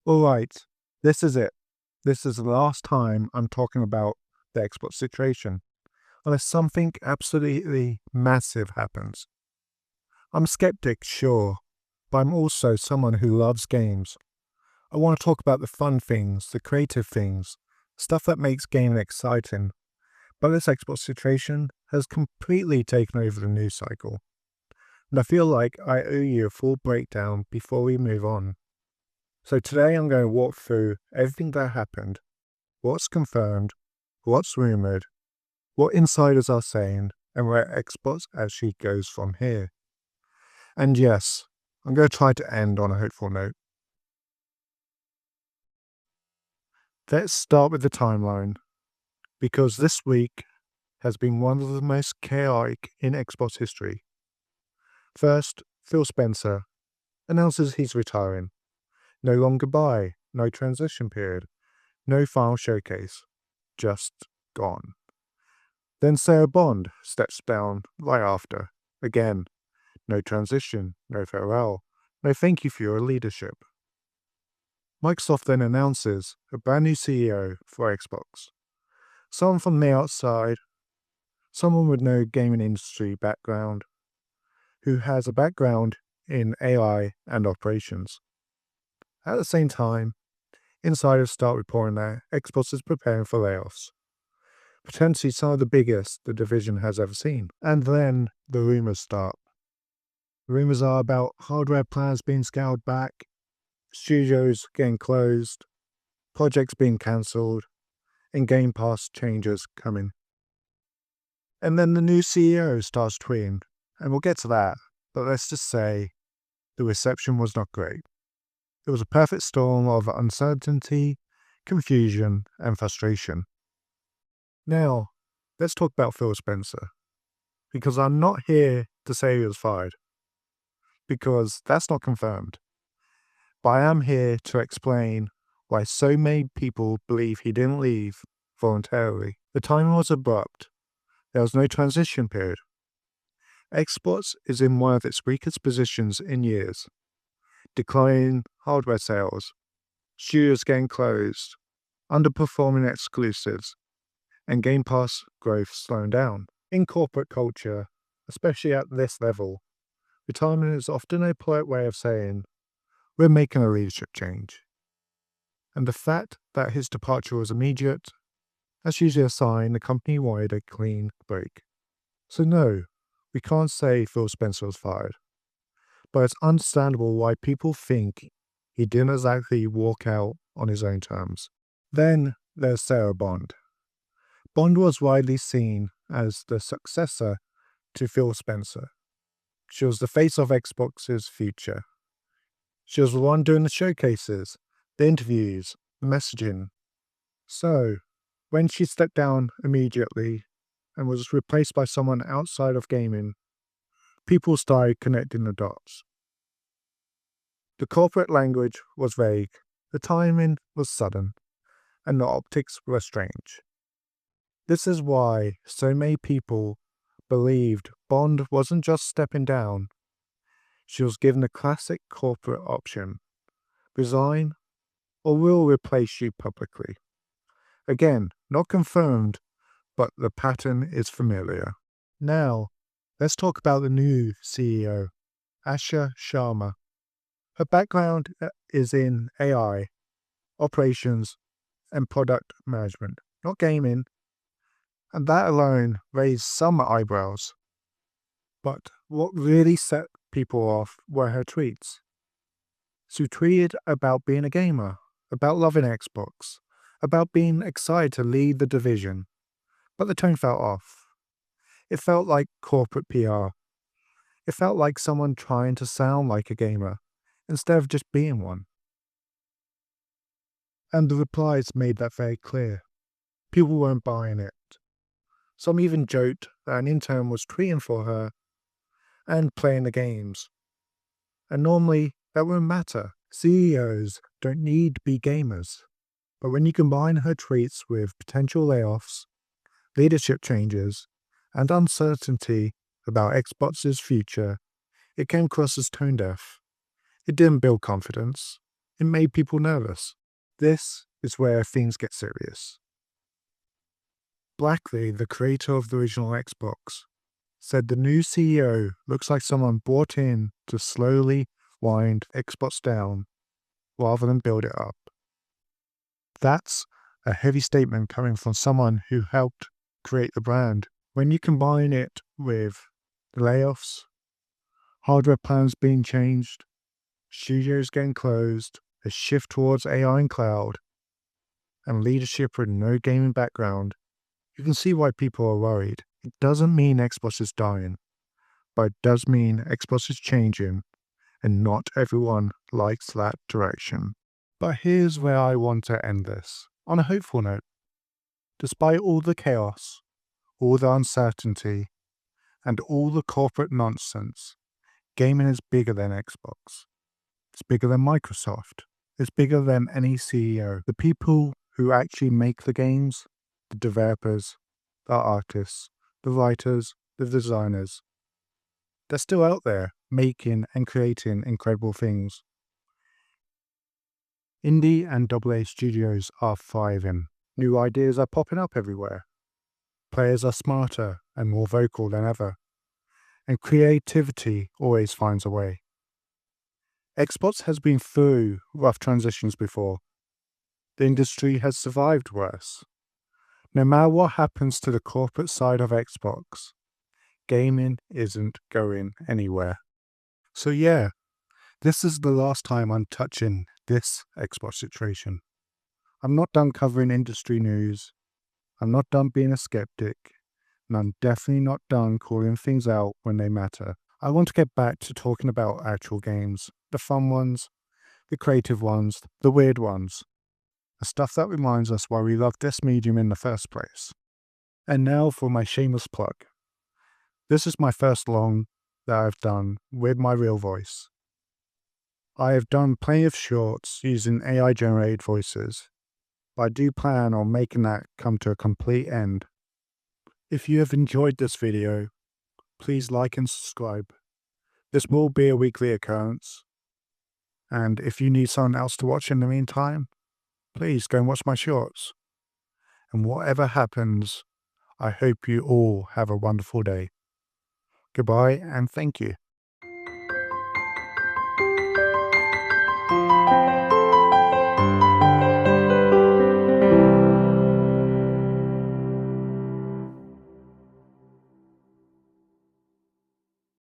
Alright, this is it. This is the last time I'm talking about the Xbox situation, unless something absolutely massive happens. I'm a skeptic, sure, but I'm also someone who loves games. I want to talk about the fun things, the creative things, stuff that makes gaming exciting. But this Xbox situation has completely taken over the news cycle, and I feel like I owe you a full breakdown before we move on. So today I'm going to walk through everything that happened, what's confirmed, what's rumoured, what insiders are saying, and where Xbox actually goes from here. And yes, I'm going to try to end on a hopeful note. Let's start with the timeline, because this week has been one of the most chaotic in Xbox history. First, Phil Spencer announces he's retiring. No longer buy, no transition period, no final showcase, just gone. Then Sarah Bond steps down right after. Again, no transition, no farewell, no thank you for your leadership. Microsoft then announces a brand new CEO for Xbox. Someone from the outside, someone with no gaming industry background, who has a background in AI and operations. At the same time, insiders start reporting that Xbox is preparing for layoffs, potentially some of the biggest the division has ever seen. And then the rumours start. Rumours are about hardware plans being scaled back, studios getting closed, projects being cancelled, and Game Pass changes coming. And then the new CEO starts tweeting, and we'll get to that, but let's just say the reception was not great. It was a perfect storm of uncertainty, confusion, and frustration. Now, let's talk about Phil Spencer, because I'm not here to say he was fired, because that's not confirmed. But I am here to explain why so many people believe he didn't leave voluntarily. The timing was abrupt. There was no transition period. Xbox is in one of its weakest positions in years. Declining hardware sales, studios getting closed, underperforming exclusives, and Game Pass growth slowing down. In corporate culture, especially at this level, retirement is often a polite way of saying, we're making a leadership change. And the fact that his departure was immediate, that's usually a sign the company wanted a clean break. So no, we can't say Phil Spencer was fired. But it's understandable why people think he didn't exactly walk out on his own terms. Then there's Sarah Bond. Bond was widely seen as the successor to Phil Spencer. She was the face of Xbox's future. She was the one doing the showcases, the interviews, the messaging. So, when she stepped down immediately and was replaced by someone outside of gaming, people started connecting the dots. The corporate language was vague, the timing was sudden, and the optics were strange. This is why so many people believed Bond wasn't just stepping down, she was given the classic corporate option: resign or we'll replace you publicly. Again, not confirmed, but the pattern is familiar. Now, let's talk about the new CEO, Asha Sharma. Her background is in AI, operations, and product management, not gaming, and that alone raised some eyebrows. But what really set people off were her tweets. She tweeted about being a gamer, about loving Xbox, about being excited to lead the division, but the tone felt off. It felt like corporate PR. It felt like someone trying to sound like a gamer instead of just being one. And the replies made that very clear. People weren't buying it. Some even joked that an intern was tweeting for her and playing the games. And normally, that wouldn't matter. CEOs don't need to be gamers. But when you combine her tweets with potential layoffs, leadership changes, and uncertainty about Xbox's future, it came across as tone deaf. It didn't build confidence. It made people nervous. This is where things get serious. Blackley, the creator of the original Xbox, said the new CEO looks like someone brought in to slowly wind Xbox down rather than build it up. That's a heavy statement coming from someone who helped create the brand. When you combine it with the layoffs, hardware plans being changed, studios getting closed, a shift towards AI and cloud, and leadership with no gaming background, you can see why people are worried. It doesn't mean Xbox is dying, but it does mean Xbox is changing, and not everyone likes that direction. But here's where I want to end this, on a hopeful note. Despite all the chaos, all the uncertainty, and all the corporate nonsense, gaming is bigger than Xbox. It's bigger than Microsoft. It's bigger than any CEO. The people who actually make the games, the developers, the artists, the writers, the designers, they're still out there making and creating incredible things. Indie and AA studios are thriving. New ideas are popping up everywhere. Players are smarter and more vocal than ever. And creativity always finds a way. Xbox has been through rough transitions before. The industry has survived worse. No matter what happens to the corporate side of Xbox, gaming isn't going anywhere. So yeah, this is the last time I'm touching this Xbox situation. I'm not done covering industry news. I'm not done being a skeptic. And I'm definitely not done calling things out when they matter. I want to get back to talking about actual games. The fun ones, the creative ones, the weird ones. The stuff that reminds us why we love this medium in the first place. And now for my shameless plug. This is my first long that I've done with my real voice. I have done plenty of shorts using AI-generated voices, but I do plan on making that come to a complete end. If you have enjoyed this video, please like and subscribe. This will be a weekly occurrence. And if you need someone else to watch in the meantime, please go and watch my shorts. And whatever happens, I hope you all have a wonderful day. Goodbye and thank you.